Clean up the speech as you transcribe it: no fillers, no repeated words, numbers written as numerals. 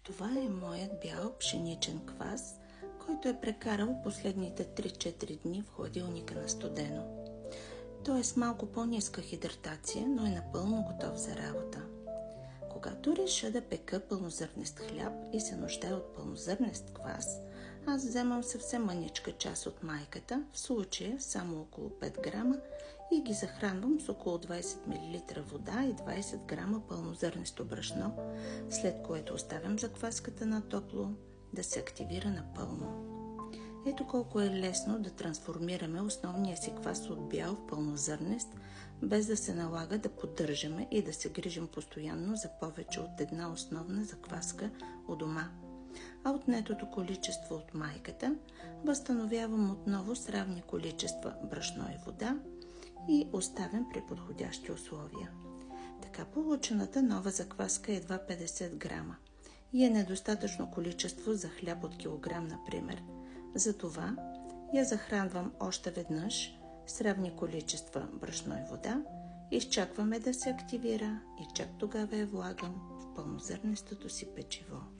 Това е моят бял пшеничен квас, който е прекарал последните 3-4 дни в хладилника на студено. Той е с малко по-ниска хидратация, но е напълно готов за работа. Когато реша да пека пълнозърнест хляб и се нуждая от пълнозърнест квас, аз вземам съвсем мъничка част от майката, в случая само около 5 грама, и ги захранвам с около 20 мл вода и 20 грама пълнозърнесто брашно, след което оставям закваската на топло да се активира напълно. Ето колко е лесно да трансформираме основния си квас от бял в пълнозърнест, без да се налага да поддържаме и да се грижим постоянно за повече от една основна закваска у дома. А отнетото количество от майката възстановявам отново с равни количества брашно и вода и оставям при подходящи условия. Така получената нова закваска е едва 50 грама и е недостатъчно количество за хляб от килограм, например. Затова я захранвам още веднъж с равни количества брашно и вода, изчакваме да се активира и чак тогава я влагам в пълнозърнестото си печиво.